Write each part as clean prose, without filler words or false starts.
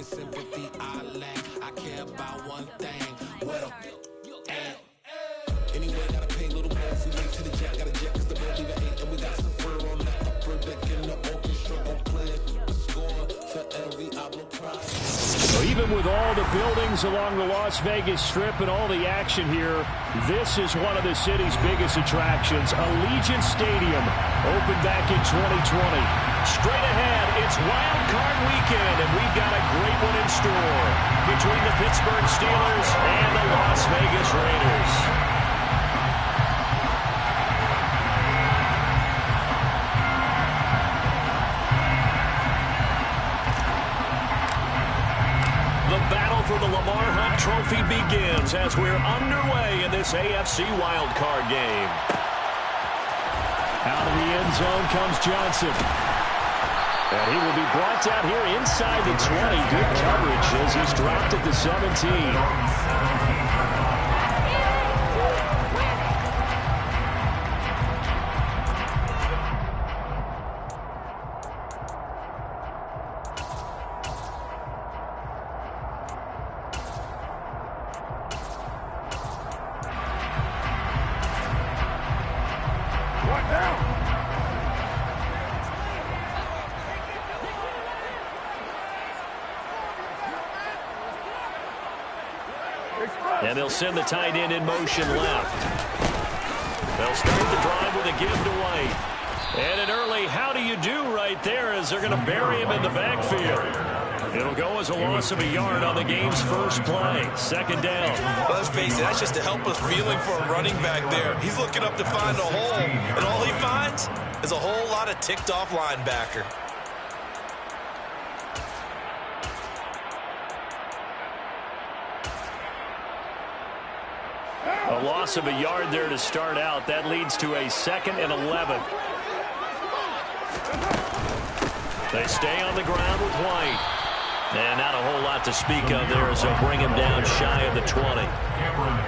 sympathy I lack. I care about one thing. What a at. Anyway, gotta pay a little more if we wait till the jack. Got a jet cause the boat even ate. And we got some fur on that upper deck in the orchestra. Gon' play the score for every Ablo prize. So even with all the buildings along the Las Vegas Strip and all the action here, this is one of the city's biggest attractions. Allegiant Stadium opened back in 2020. Straight ahead, it's Wild Card Weekend, and we've got a great one in store between the Pittsburgh Steelers and the Las Vegas Raiders. The battle for the Lamar Hunt Trophy begins as we're underway in this AFC Wild Card game. Out of the end zone comes Johnson. And he will be brought down here inside the 20. Good coverage as he's dropped at the 17. And they'll send the tight end in motion left. They'll start the drive with a give to White. And an early how do you do right there as they're going to bury him in the backfield. It'll go as a loss of a yard on the game's first play. Second down. Well, let's face it, that's just a helpless feeling for a running back there. He's looking up to find a hole, and all he finds is a whole lot of ticked-off linebacker. A loss of a yard there to start out. That leads to a 2nd and 11. They stay on the ground with White. And not a whole lot to speak of there as they'll bring him down shy of the 20.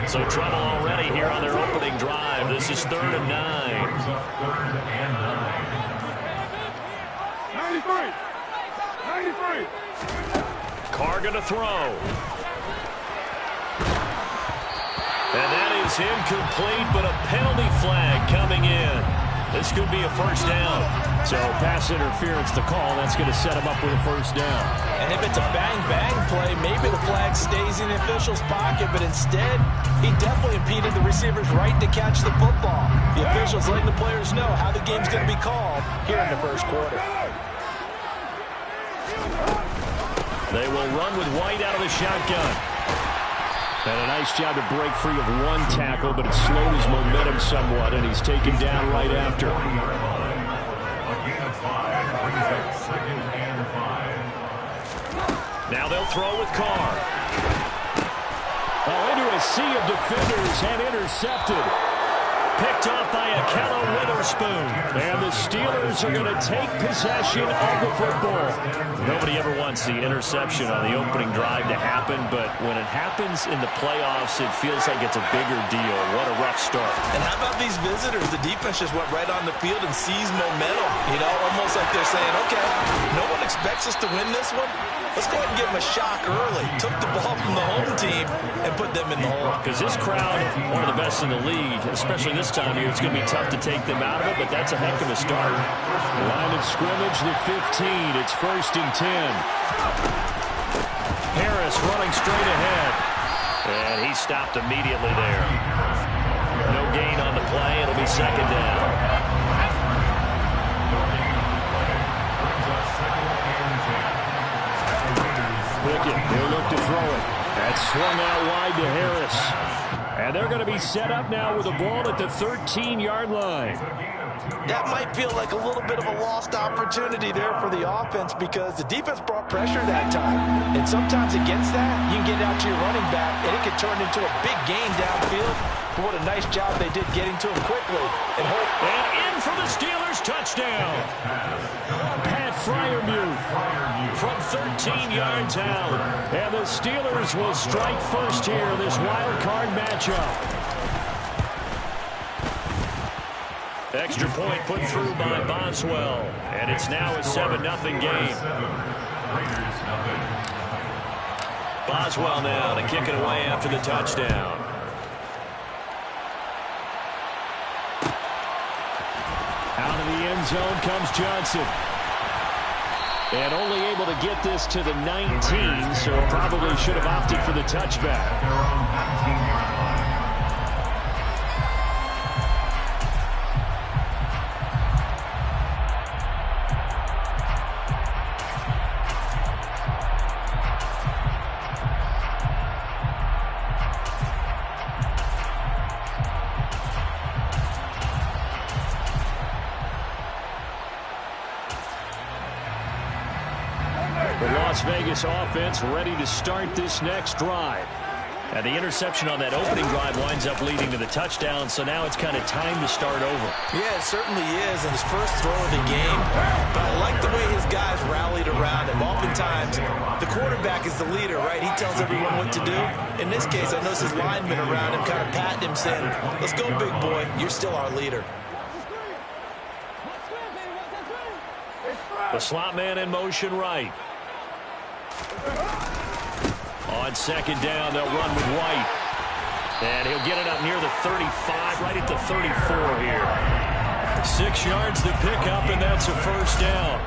So trouble already here on their opening drive. This is 3rd and 9. 93. Carr going to throw. And that is incomplete, but a penalty flag coming in. This could be a first down. So pass interference to call. That's going to set him up with a first down. And if it's a bang-bang play, maybe the flag stays in the official's pocket, but instead, he definitely impeded the receiver's right to catch the football. The official's letting the players know how the game's going to be called here in the first quarter. They will run with White out of the shotgun. And a nice job to break free of one tackle, but it slowed his momentum somewhat, and he's taken down right after. Now they'll throw with Carr. Into a sea of defenders and intercepted. Picked off by Akello Witherspoon. And the Steelers are going to take possession of the football. Nobody ever wants the interception on the opening drive to happen, but when it happens in the playoffs, it feels like it's a bigger deal. What a rough start. And how about these visitors? The defense just went right on the field and seized momentum. You know, almost like they're saying, okay, no one expects us to win this one. Let's go ahead and give them a shock early. Took the ball from the home team and put them in the hole. Because this crowd, one of the best in the league, especially this time of year, it's going to be tough to take them out of it, but that's a heck of a start. Line of scrimmage, the 15. It's 1st and 10. Harris running straight ahead. And he stopped immediately there. No gain on the play. It'll be 2nd down. Pickett, he'll look to throw it. That's swung out wide to Harris. And they're going to be set up now with a ball at the 13-yard line. That might feel like a little bit of a lost opportunity there for the offense because the defense brought pressure that time. And sometimes against that, you can get out to your running back, and it can turn into a big gain downfield. But what a nice job they did getting to him quickly. And in for the Steelers, touchdown. Pat Freiermuth from 13 yards out. And the Steelers will strike first here in this wild card matchup. Extra point put through by Boswell. And it's now a 7-0 game. Boswell now to kick it away after the touchdown. Out of the end zone comes Johnson. And only able to get this to the 19, so probably should have opted for the touchback. The Las Vegas offense ready to start this next drive. And the interception on that opening drive winds up leading to the touchdown, so now it's kind of time to start over. Yeah, it certainly is, and his first throw of the game. But I like the way his guys rallied around him. Oftentimes, the quarterback is the leader, right? He tells everyone what to do. In this case, I noticed his linemen around him kind of patting him, saying, "Let's go, big boy. You're still our leader." The slot man in motion right. On second down, they'll run with White. And he'll get it up near the 35, right at the 34 here. 6 yards to pick up, and that's a first down.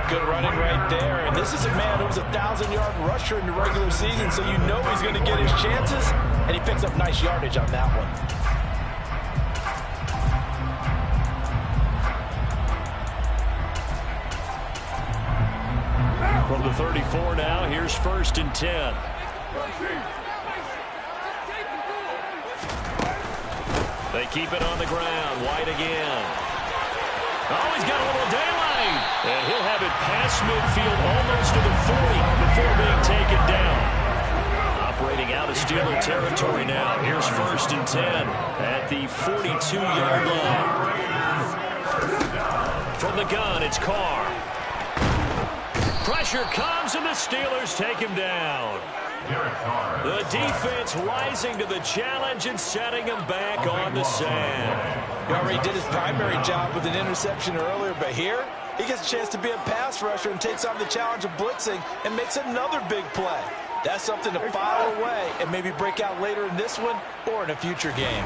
Good running right there. And this is a man who was a 1,000-yard rusher in the regular season, so you know he's going to get his chances. And he picks up nice yardage on that one. From the 34 now, here's 1st and 10. They keep it on the ground. White again. Oh, he's got a little daylight. And he'll have it past midfield almost to the 40 before being taken down. Operating out of Steeler territory now. Here's 1st and 10 at the 42-yard line. From the gun, it's Carr. Pressure comes, and the Steelers take him down. The defense rising to the challenge and setting him back on the sand. He already did his primary job with an interception earlier, but here he gets a chance to be a pass rusher and takes on the challenge of blitzing and makes another big play. That's something to file away and maybe break out later in this one or in a future game.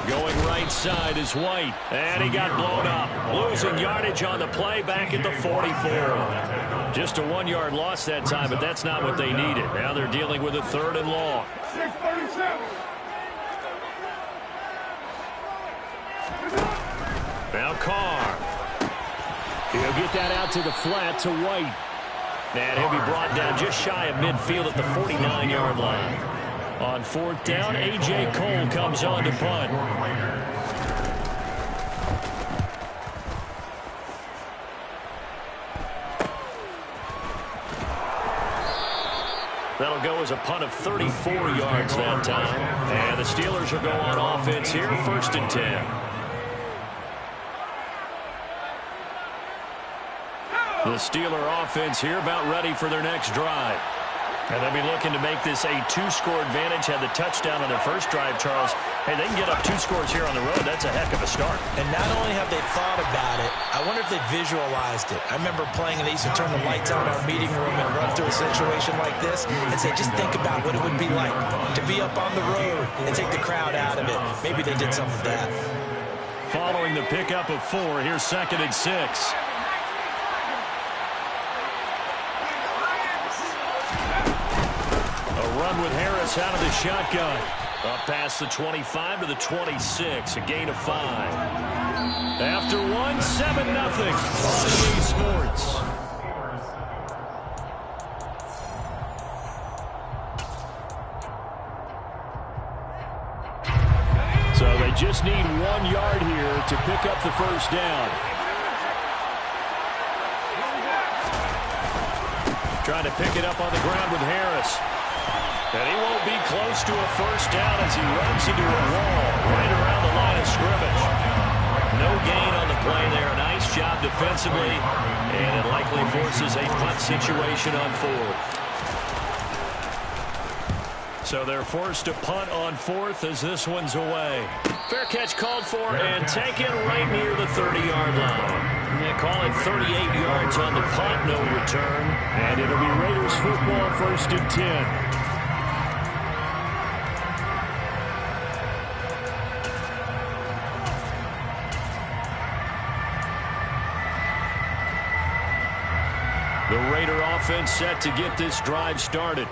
Going right side is White, and he got blown up. Losing yardage on the play back at the 44. Just a 1-yard loss that time, but that's not what they needed. Now they're dealing with a 3rd and long. Now Carr. He'll get that out to the flat to White. And he'll be brought down just shy of midfield at the 49-yard line. On 4th down, A.J. Cole comes on to punt. That'll go as a punt of 34 yards that time. And the Steelers will go on offense here, 1st and 10. The Steeler offense here about ready for their next drive. And they'll be looking to make this a 2-score advantage. Had the touchdown on their first drive, Charles. Hey, they can get up 2 scores here on the road. That's a heck of a start. And not only have they thought about it, I wonder if they visualized it. I remember playing, and they used to turn the lights on in our meeting room and run through a situation like this and say, just think about what it would be like to be up on the road and take the crowd out of it. Maybe they did some of that. Following the pickup of 4, here's 2nd and 6. Run with Harris out of the shotgun. Up past the 25 to the 26. A gain of 5. After 1, 7-0 on EA Sports. So they just need 1 yard here to pick up the first down. Trying to pick it up on the ground with Harris. And he won't be close to a first down as he runs into a wall right around the line of scrimmage. No gain on the play there. Nice job defensively. And it likely forces a punt situation on 4th. So they're forced to punt on 4th as this one's away. Fair catch called for and taken right near the 30-yard line. They call it 38 yards on the punt, no return. And it'll be Raiders football, 1st and 10. The Raider offense set to get this drive started.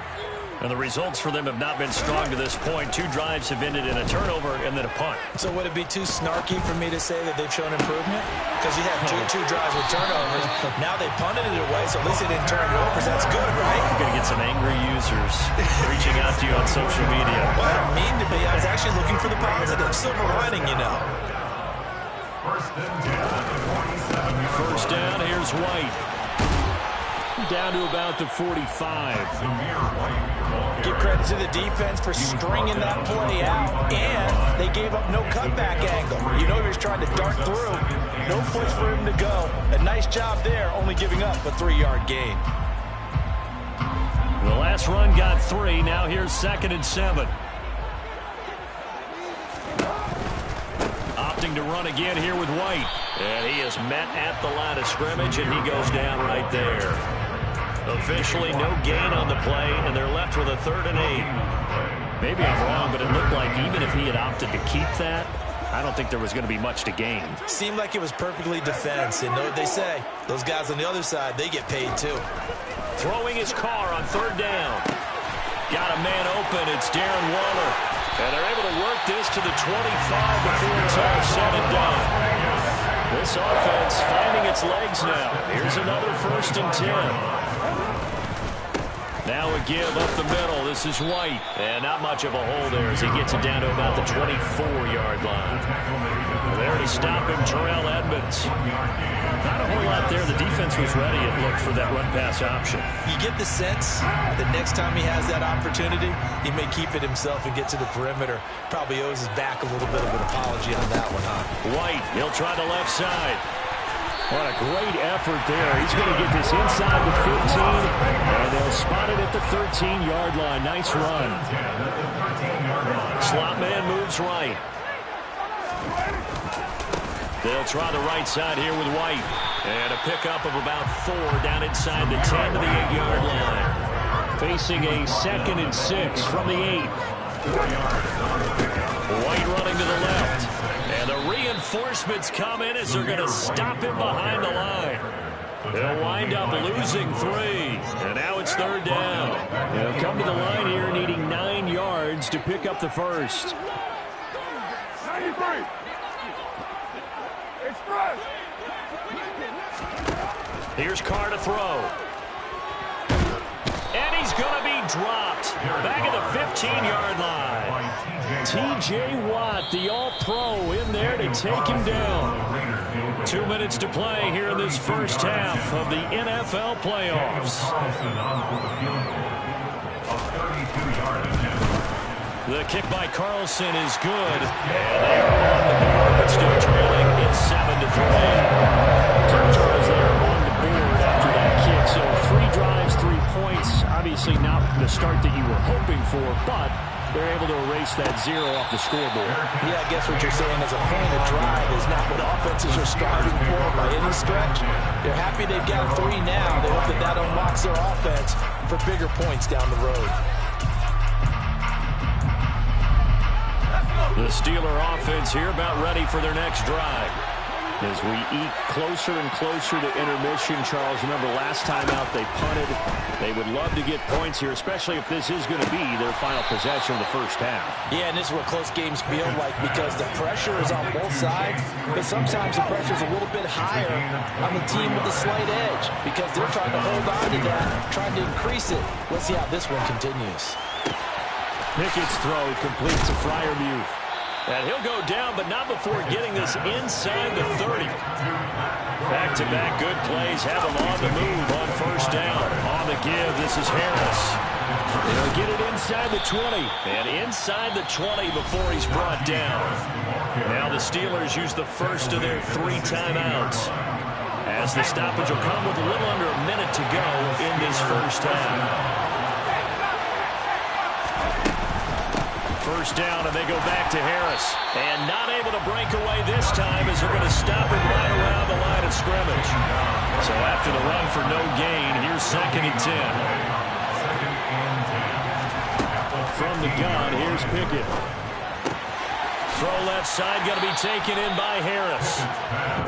And the results for them have not been strong to this point. 2 drives have ended in a turnover and then a punt. So would it be too snarky for me to say that they've shown improvement? Because you have two drives with turnovers. Now they punted it away, so at least they didn't turn it over. That's good, right? You're going to get some angry users reaching out to you on social media. Well, I don't mean to be. I was actually looking for the positive. Silver lining, you know. First down, here's White. Down to about the 45. Give credit to the defense for stringing that play out, and they gave up no cutback angle. You know he was trying to dart through. No place for him to go. A nice job there, only giving up a 3-yard gain. The last run got 3. Now here's 2nd and 7. Opting to run again here with White. And he is met at the line of scrimmage, and he goes down right there. Officially no gain on the play, and they're left with a 3rd and 8. Maybe I'm wrong, but it looked like even if he had opted to keep that, I don't think there was going to be much to gain. Seemed like it was perfectly defense, and know what they say. Those guys on the other side, they get paid too. Throwing his car on 3rd down. Got a man open. It's Darren Waller. And they're able to work this to the 25 before it's all said and done. This offense finding its legs now. Here's another 1st and 10. Now a give up the middle. This is White. And not much of a hole there as he gets it down to about the 24-yard line. There to stop him, Terrell Edmunds. Not a whole lot there. The defense was ready, it looked, for that run-pass option. You get the sense that next time he has that opportunity, he may keep it himself and get to the perimeter. Probably owes his back a little bit of an apology on that one, huh? White, he'll try the left side. What a great effort there. He's going to get this inside the 15, and they'll spot it at the 13-yard line. Nice run. Slot man moves right. They'll try the right side here with White. And a pickup of about 4 down inside the 10 to the 8-yard line. Facing a 2nd and 6 from the 8. White running to the left. And the reinforcements come in as they're going to stop him behind the line. They'll wind up losing 3. And now it's 3rd down. They'll come to the line here needing 9 yards to pick up the first. 93. Express. Here's Carr to throw. And he's going to be dropped. Back at the 15-yard line. T.J. Watt, the all-pro, in there to take him down. 2 minutes to play here in this first half of the NFL playoffs. The kick by Carlson is good. And they are on the board, but still trailing. It's 7-3. Turtles there on the board after that kick. So 3 drives, 3 points. Obviously not the start that you were hoping for, but they're able to erase that 0 off the scoreboard. Yeah, I guess what you're saying is a point of drive is not what offenses are striving for by any stretch. They're happy they've got 3 now. They hope that that unlocks their offense for bigger points down the road. The Steeler offense here about ready for their next drive. As we eat closer and closer to intermission, Charles, remember last time out they punted. They would love to get points here, especially if this is going to be their final possession of the first half. Yeah, and this is what close games feel like because the pressure is on both sides, but sometimes the pressure is a little bit higher on the team with the slight edge because they're trying to hold on to that, trying to increase it. Let's see how this one continues. Pickett's throw complete to Freiermuth. And he'll go down, but not before getting this inside the 30. Back-to-back good plays have him on the move on first down. On the give, this is Harris. He'll get it inside the 20. And inside the 20 before he's brought down. Now the Steelers use the first of their 3 timeouts. As the stoppage will come with a little under a minute to go in this first half. First down, and they go back to Harris. And not able to break away this time as they're going to stop him right around the line of scrimmage. after the run for no gain. Here's 2nd and 10. From the gun, here's Pickett. Throw left side, going to be taken in by Harris.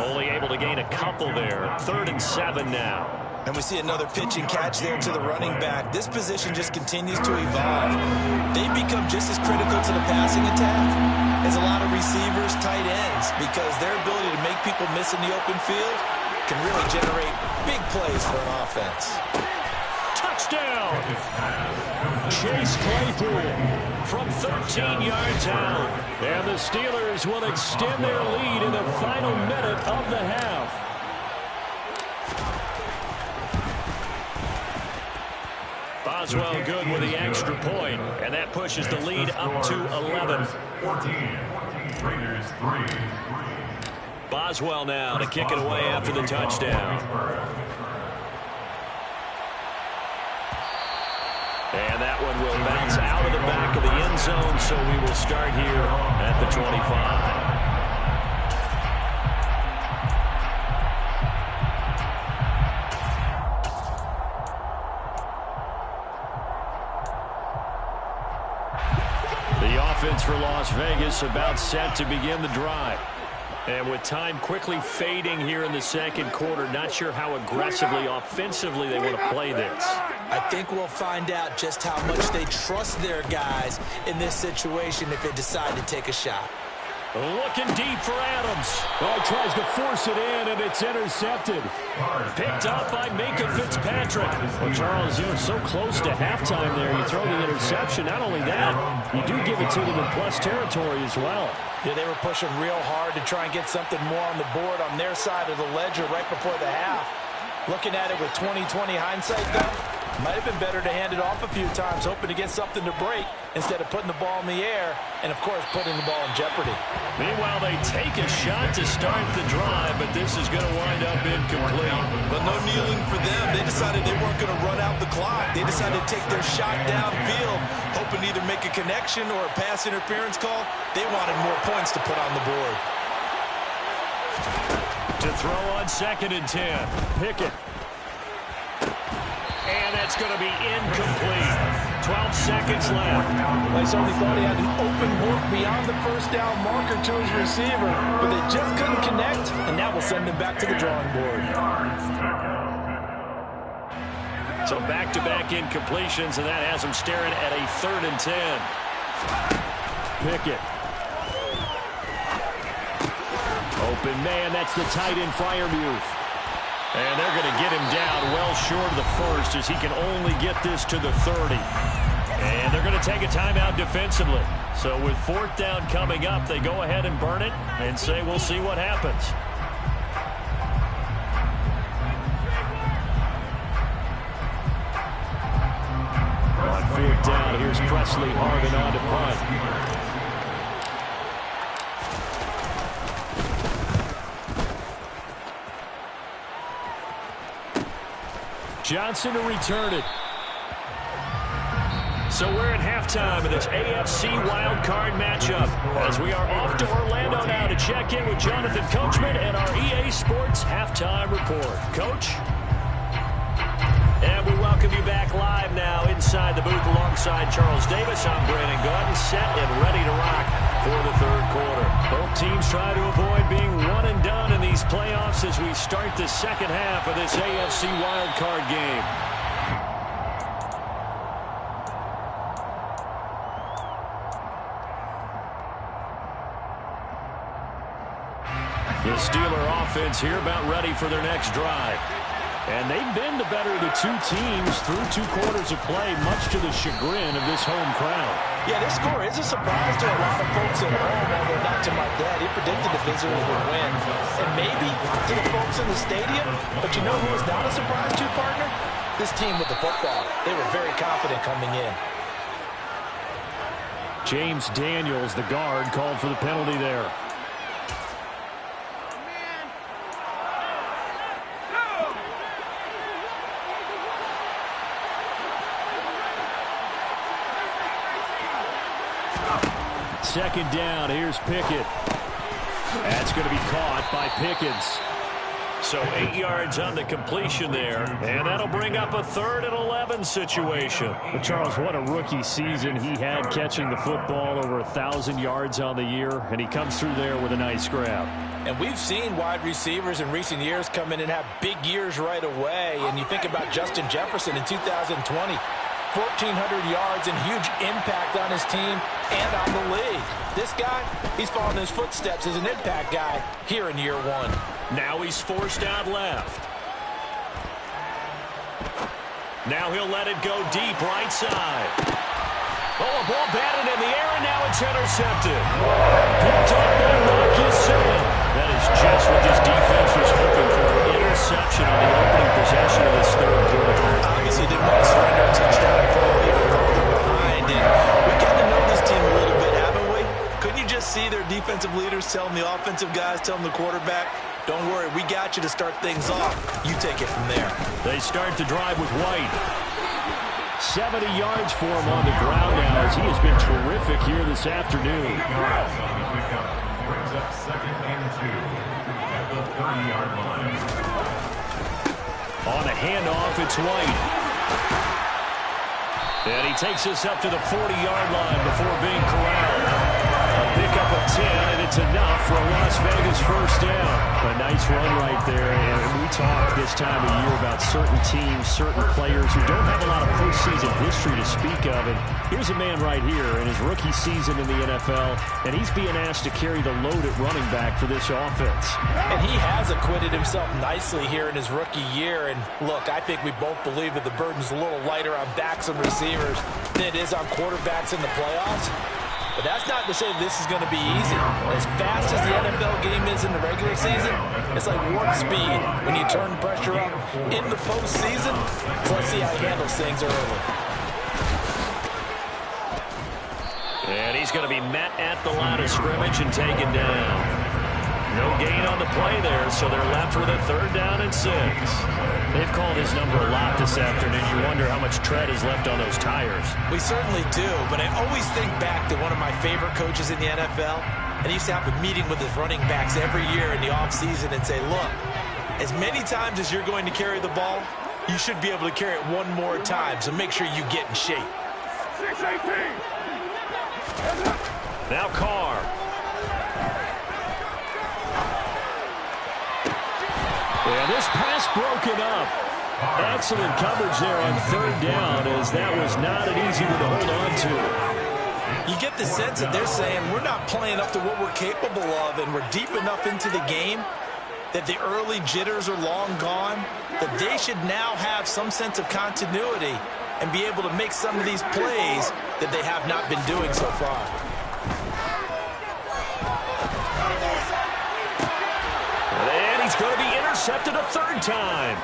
Only able to gain a couple there. 3rd and 7 now. And we see another pitch and catch there to the running back. This position just continues to evolve. They become just as critical to the passing attack as a lot of receivers, tight ends, because their ability to make people miss in the open field can really generate big plays for an offense. Touchdown! Chase Claypool from 13 yards out. And the Steelers will extend their lead in the final minute of the half. Boswell good with the extra point, and that pushes the lead up to 11. 14, Raiders 3. Boswell now to kick it away after the touchdown. And that one will bounce out of the back of the end zone, so we will start here at the 25. Offense for Las Vegas about set to begin the drive. And with time quickly fading here in the second quarter, not sure how aggressively, offensively they want to play this. I think we'll find out just how much they trust their guys in this situation if they decide to take a shot. Looking deep for Adams. Oh, tries to force it in, and it's intercepted. Picked up by Minkah Fitzpatrick. Well, Charles, you're so close to halftime there. You throw the interception. Not only that, you do give it to them in plus territory as well. Yeah, they were pushing real hard to try and get something more on the board on their side of the ledger right before the half. Looking at it with 20/20 hindsight, though, might have been better to hand it off a few times, hoping to get something to break instead of putting the ball in the air and, of course, putting the ball in jeopardy. Meanwhile, they take a shot to start the drive, but this is going to wind up incomplete. But no kneeling for them. They decided they weren't going to run out the clock. They decided to take their shot downfield, hoping to either make a connection or a pass interference call. They wanted more points to put on the board. To throw on 2nd and 10. Pickett. And that's going to be incomplete. 12 seconds left. They certainly thought he had an open look beyond the first down marker to his receiver, but they just couldn't connect, and that will send them back to the drawing board. So back-to-back incompletions, and that has them staring at a 3rd and 10. Pickett. Open man, that's the tight end Freiermuth. And they're going to get him down well short of the first as he can only get this to the 30. And they're going to take a timeout defensively. So with 4th down coming up, they go ahead and burn it and say we'll see what happens. On 4th down, here's Presley Harvin on to punt. Johnson to return it. So we're at halftime of this AFC wildcard matchup as we are off to Orlando now to check in with Jonathan Coachman and our EA Sports halftime report. Coach? And we welcome you back live now inside the booth alongside Charles Davis. I'm Brandon Gaudin, set and ready to rock for the 3rd quarter. Both teams try to avoid being one and done in these playoffs as we start the second half of this AFC wildcard game. The Steeler offense here about ready for their next drive. And they've been the better of the two teams through 2 quarters of play, much to the chagrin of this home crowd. Yeah, this score is a surprise to a lot of folks at home, although not to my dad. He predicted the visitors would win. And maybe to the folks in the stadium. But you know who was not a surprise to, partner? This team with the football. They were very confident coming in. James Daniels, the guard, called for the penalty there. Second down, here's Pickett. That's going to be caught by Pickens. So 8 yards on the completion there, and that'll bring up a 3rd and 11 situation. But Charles, what a rookie season he had catching the football, over 1,000 yards on the year, and he comes through there with a nice grab. And we've seen wide receivers in recent years come in and have big years right away. And you think about Justin Jefferson in 2020, 1,400 yards and huge impact on his team and on the league. This guy, he's following his footsteps as an impact guy here in year 1. Now he's forced out left. Now he'll let it go deep right side. Oh, a ball batted in the air, and now it's intercepted. Picked up by Marcus Sam. That is just what this defense was hoping for. Interception on the opening possession of this 3rd quarter. Obviously didn't want to surrender a touchdown and fall even further behind. And we got to know this team a little bit, haven't we? Couldn't you just see their defensive leaders telling the offensive guys, telling the quarterback, don't worry, we got you to start things off. You take it from there. They start to drive with White. 70 yards for him on the ground now, as he has been terrific here this afternoon. Brings up 2nd and 2 at the 30-yard line. On a handoff, it's White. And he takes us up to the 40-yard line before being corralled. A pickup of 10, and it's enough for a Las Vegas first down. A nice run right there, and we talk this time of year about certain teams, certain players who don't have a lot of postseason history to speak of. And here's a man right here in his rookie season in the NFL, and he's being asked to carry the load at running back for this offense. And he has acquitted himself nicely here in his rookie year. And look, I think we both believe that the burden's a little lighter on backs and receivers than it is on quarterbacks in the playoffs. But that's not to say this is going to be easy. As fast as the NFL game is in the regular season, it's like warp speed when you turn pressure up in the postseason. So let's see how he handles things early. And he's going to be met at the line of scrimmage and taken down. No gain on the play there, so they're left with a 3rd down and 6. They've called his number a lot this afternoon. You wonder how much tread is left on those tires. We certainly do, but I always think back to one of my favorite coaches in the NFL, and he used to have a meeting with his running backs every year in the offseason and say, look, as many times as you're going to carry the ball, you should be able to carry it one more time, so make sure you get in shape. 6-18. Now Carr. And this pass broken up. Excellent coverage there on 3rd down, as that was not an easy one to hold on to. You get the sense that they're saying we're not playing up to what we're capable of, and we're deep enough into the game that the early jitters are long gone, that they should now have some sense of continuity and be able to make some of these plays that they have not been doing so far. And he's going to be intercepted a 3rd time.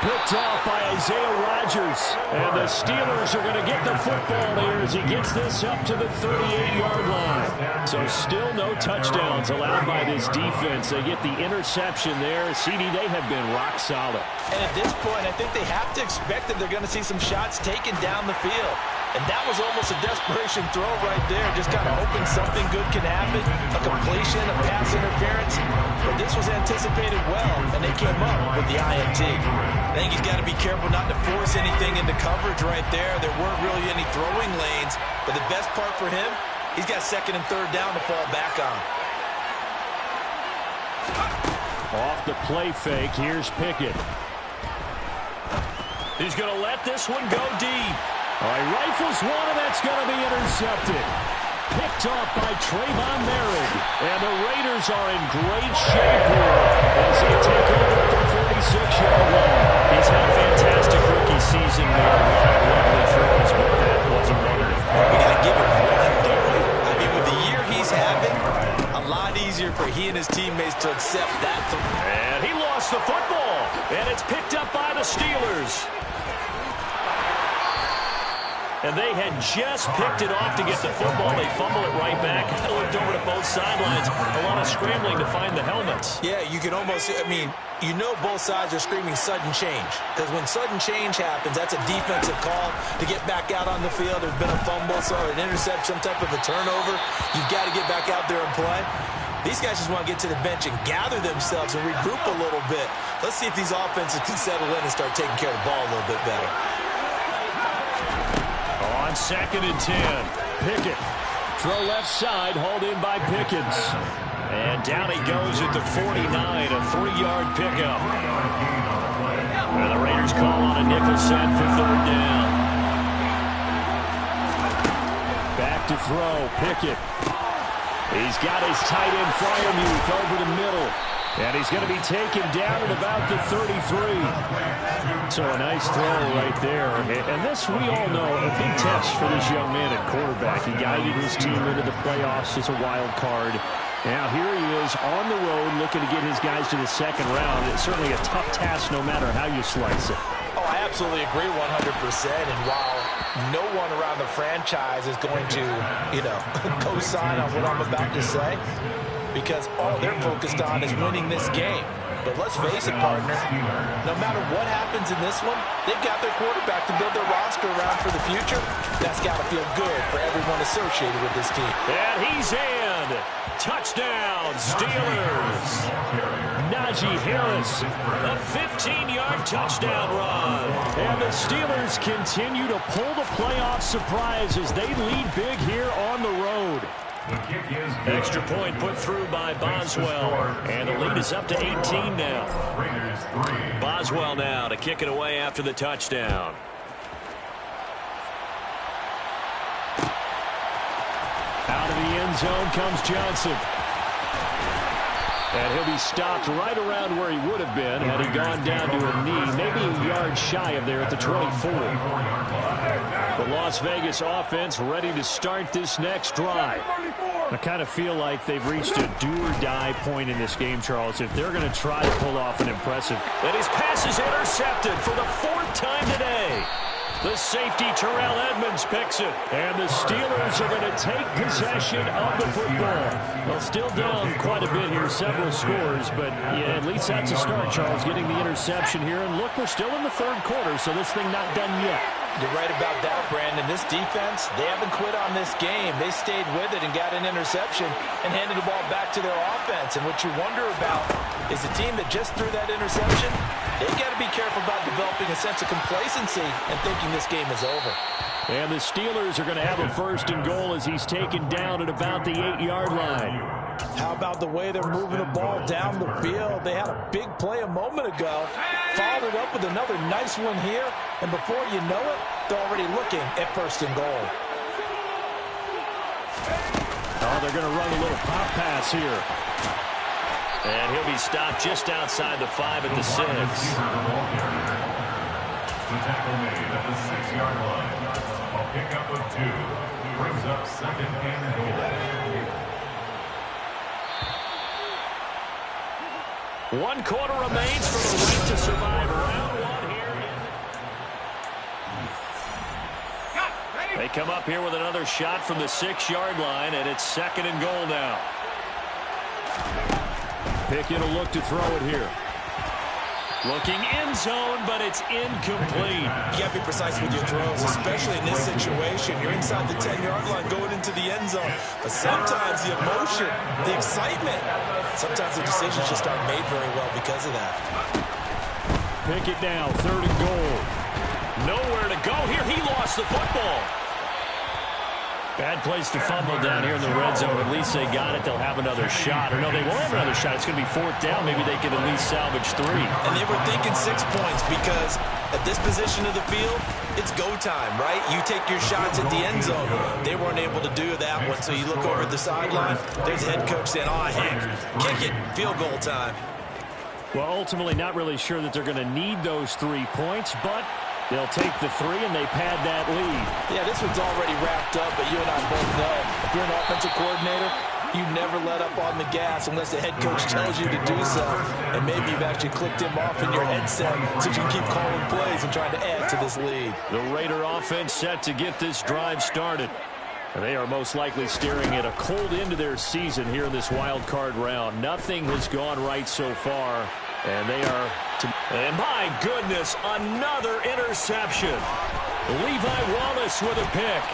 Picked off by Isaiah Rodgers. And the Steelers are going to get the football here as he gets this up to the 38-yard line. So still no touchdowns allowed by this defense. They get the interception there. CD, they have been rock solid. And at this point, I think they have to expect that they're going to see some shots taken down the field. And that was almost a desperation throw right there. Just kind of hoping something good can happen. A completion, a pass interference. But this was anticipated well, and they came up with the INT. I think he's got to be careful not to force anything into coverage right there. There weren't really any throwing lanes. But the best part for him, he's got 2nd and 3rd down to fall back on. Off the play fake, here's Pickett. He's going to let this one go deep. All right, rifles one, and that's going to be intercepted. Picked off by Trayvon Merrick. And the Raiders are in great shape here as they take over at the 46-yard line. He's had a fantastic rookie season. Made a lot of lovely throws, but that wasn't one of them. We got to give him credit, don't we? I mean, with the year he's having, a lot easier for he and his teammates to accept that. And he lost the football, and it's picked up by the Steelers. And they had just picked it off to get the football. They fumble it right back. I looked over to both sidelines. A lot of scrambling to find the helmets. Yeah, you can almost, I mean, you know both sides are screaming sudden change. Because when sudden change happens, that's a defensive call to get back out on the field. There's been a fumble, so an intercept, some type of a turnover. You've got to get back out there and play. These guys just want to get to the bench and gather themselves and regroup a little bit. Let's see if these offenses can settle in and start taking care of the ball a little bit better. On 2nd and 10, Pickett. Throw left side, hauled in by Pickens. And down he goes at the 49, a 3-yard pickup. And the Raiders call on a nickel set for 3rd down. Back to throw, Pickett. He's got his tight end Freiermuth over the middle. And he's going to be taken down at about the 33. So a nice throw right there. And this, we all know, a big test for this young man at quarterback. He guided his team into the playoffs as a wild card. Now here he is on the road looking to get his guys to the 2nd round. It's certainly a tough task no matter how you slice it. Oh, I absolutely agree 100%. And while no one around the franchise is going to, co-sign on what I'm about to say, because all they're focused on is winning this game. But let's face it, partner, no matter what happens in this one, they've got their quarterback to build their roster around for the future. That's got to feel good for everyone associated with this team. And he's in. Touchdown, Steelers. Najee Harris, a 15-yard touchdown run. And the Steelers continue to pull the playoff surprise as they lead big here on the road. Extra point put through by Boswell. And the lead is up to 18 now. Boswell now to kick it away after the touchdown. Out of the end zone comes Johnson. And he'll be stopped right around where he would have been had he gone down to a knee, maybe a yard shy of there at the 24. The Las Vegas offense ready to start this next drive. I kind of feel like they've reached a do-or-die point in this game, Charles, if they're going to try to pull off an impressive. And his pass is intercepted for the 4th time today. The safety, Terrell Edmonds, picks it. And the Steelers are going to take possession of the football. Well, still down quite a bit here, several scores, but yeah, at least that's a start, Charles, getting the interception here. And look, we're still in the 3rd quarter, so this thing not done yet. You're right about that, Brandon. This defense, they haven't quit on this game. They stayed with it and got an interception and handed the ball back to their offense. And what you wonder about is the team that just threw that interception, they got to be careful about developing a sense of complacency and thinking this game is over. And the Steelers are going to have a 1st and goal as he's taken down at about the 8-yard line. How about the way they're moving the ball down the field? They had a big play a moment ago, followed it up with another nice one here, and before you know it, they're already looking at 1st and goal. Oh, they're going to run a little pop pass here. And he'll be stopped just outside the 5 at the 6. The tackle made at the 6-yard line. A pickup of 2 brings up 2nd and goal. 1 quarter remains for the right to survive round 1 here. They come up here with another shot from the 6-yard line, and it's 2nd and goal now. Pickett will look to throw it here. Looking end zone, but it's incomplete. You got to be precise with your throws, especially in this situation. You're inside the 10-yard line going into the end zone. But sometimes the emotion, the excitement, sometimes the decisions just aren't made very well because of that. Pickett now, 3rd and goal. Nowhere to go here. He lost the football. Bad place to fumble down here in the red zone. At least they got it. They'll have another shot. Or no, they won't have another shot. It's going to be 4th down. Maybe they can at least salvage 3. And they were thinking 6 points because at this position of the field, it's go time, right? You take your shots at the end zone. They weren't able to do that one. So you look over at the sideline. There's the head coach saying, oh, heck, kick it. Field goal time. Well, ultimately not really sure that they're going to need those 3 points, but they'll take the 3 and they pad that lead. Yeah, this one's already wrapped up, but you and I both know if you're an offensive coordinator, you never let up on the gas unless the head coach tells you to do so. And maybe you've actually clicked him off in your headset so you can keep calling plays and trying to add to this lead. The Raider offense set to get this drive started. And they are most likely staring at a cold end to their season here in this wild card round. Nothing has gone right so far. And they are, and my goodness, another interception. Levi Wallace with a pick.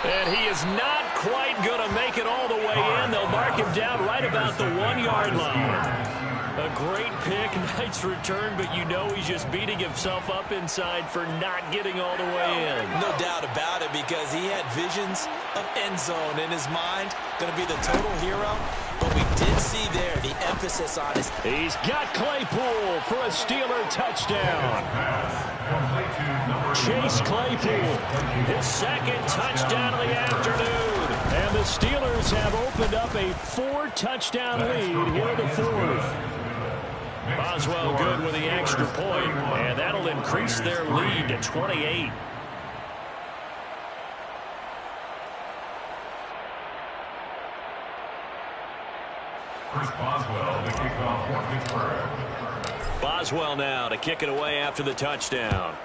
And he is not quite going to make it all the way in. They'll mark him down right about the 1-yard line. A great pick, nice return, but you know he's just beating himself up inside for not getting all the way in. No doubt about it, because he had visions of end zone in his mind. Going to be the total hero, but we did see there the emphasis on his... He's got Claypool for a Steeler touchdown. Chase Claypool, his second touchdown of the afternoon. And the Steelers have opened up a 4-touchdown lead here in the fourth. Boswell good with the extra point, and that'll increase their lead to 28. Chris Boswell, the kickoff for Pittsburgh. Boswell now to kick it away after the touchdown.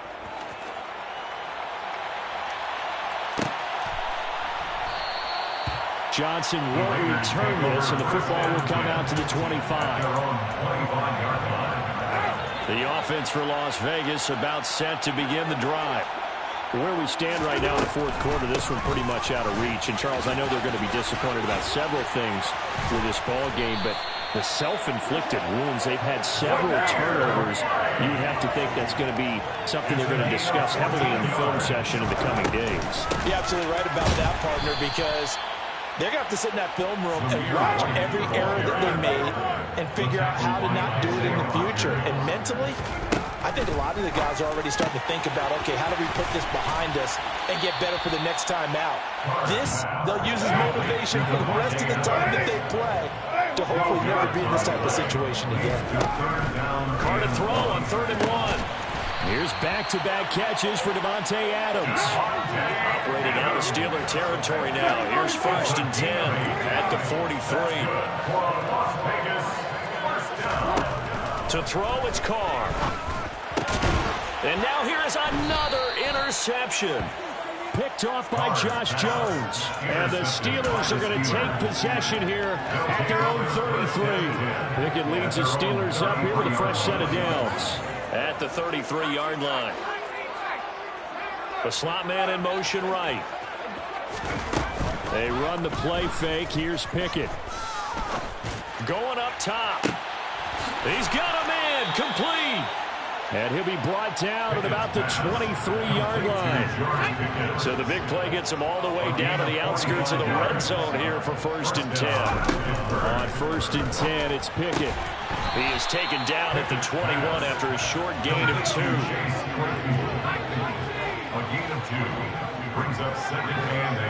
Johnson won't return this, and the football will come out to the 25. The offense for Las Vegas about set to begin the drive. Where we stand right now in the fourth quarter, this one pretty much out of reach. And, Charles, I know they're going to be disappointed about several things with this ball game, but the self-inflicted wounds, they've had several turnovers. You would have to think that's going to be something they're going to discuss heavily in the film session in the coming days. You're absolutely right about that, partner, because they're going to have to sit in that film room and watch every error that they made and figure out how to not do it in the future. And mentally, I think a lot of the guys are already starting to think about, okay, how do we put this behind us and get better for the next time out? This, they'll use as motivation for the rest of the time that they play to hopefully never be in this type of situation again. Carr to throw on 3rd and 1. Here's back-to-back catches for Davante Adams. Operating out of Steeler territory now. Here's 1st and 10 at the 43. To throw, it's Carr. And now here is another interception. Picked off by Josh Jones. And the Steelers are going to take possession here at their own 33. Pickett leads the Steelers up here with a fresh set of downs at the 33-yard line. The slot man in motion right. They run the play fake. Here's Pickett. Going up top. He's got a man complete. And he'll be brought down at about the 23-yard line. So the big play gets him all the way down to the outskirts of the red zone here for 1st and 10. On 1st and 10, it's Pickett. He is taken down at the 21 after a short gain of 2. A gain of 2 brings up 2nd and 8.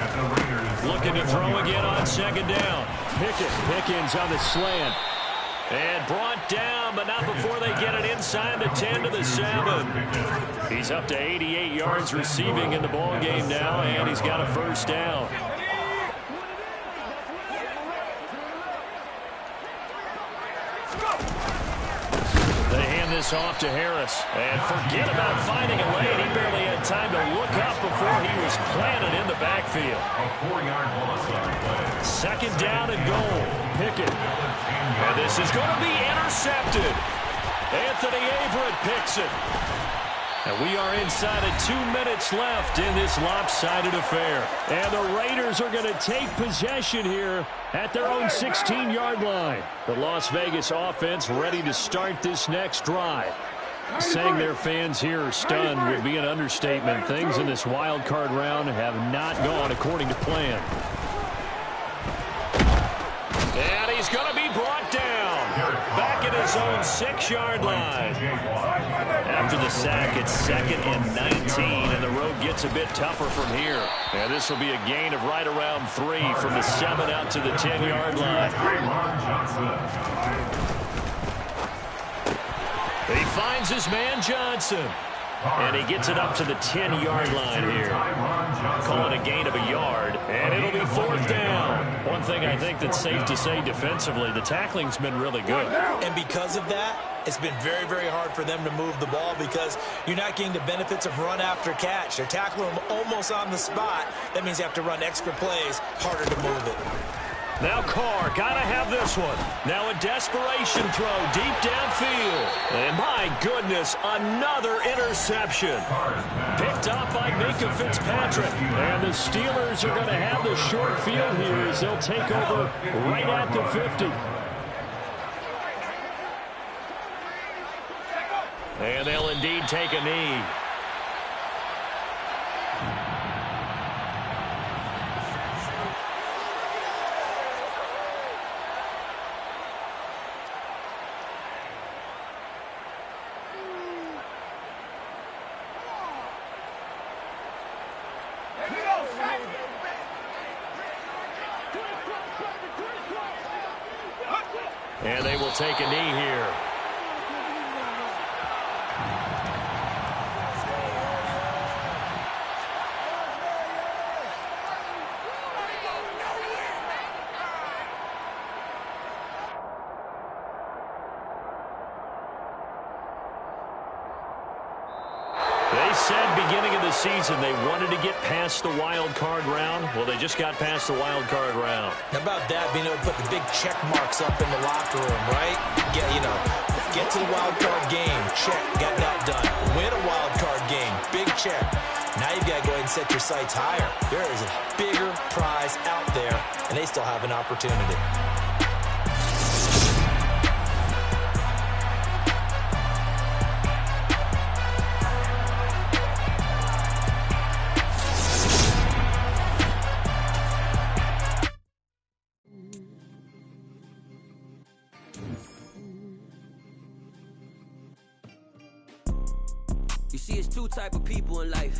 At the Raiders. Looking to throw again on 2nd down. Pickens on the slant. And brought down, but not before they get it inside the 10 to the 7. He's up to 88 yards receiving in the ball game now, and he's got a 1st down. They hand this off to Harris. And forget about finding a lane. He barely had time to look up before he was planted in the backfield. A 4-yard loss on the play. 2nd down and goal. Pickett. And this is going to be intercepted. Anthony Averett picks it. And we are inside of 2 minutes left in this lopsided affair. And the Raiders are going to take possession here at their own 16-yard line. The Las Vegas offense ready to start this next drive. Saying their fans here are stunned would be an understatement. Things in this wild card round have not gone according to plan. And he's going to be brought down back at his own 6-yard line. After the sack, it's 2nd and 19, and the road gets a bit tougher from here. And this will be a gain of right around 3 from the 7 out to the 10-yard line. He finds his man Johnson. And he gets it up to the 10-yard line here. Calling a gain of a yard, and it'll be 4th down. One thing I think that's safe to say defensively, the tackling's been really good. And because of that, it's been very, very hard for them to move the ball because you're not getting the benefits of run after catch. They're tackling them almost on the spot. That means you have to run extra plays, harder to move it. Now Carr, gotta have this one. Now a desperation throw deep downfield. And my goodness, another interception. Picked up by Minkah Fitzpatrick. And the Steelers are going to have the short field here as they'll take over right at the 50. And they'll indeed take a knee. And they will take a knee here. They said beginning of the season they wanted to get past the wild card round. Well, they just got past the wild card round. How about that, being able to put the big check marks up in the locker room, right? Get to the wild card game. Check, got that done. Win a wild card game. Big check. Now you've got to go ahead and set your sights higher. There is a bigger prize out there, and they still have an opportunity. You see, it's two type of people in life.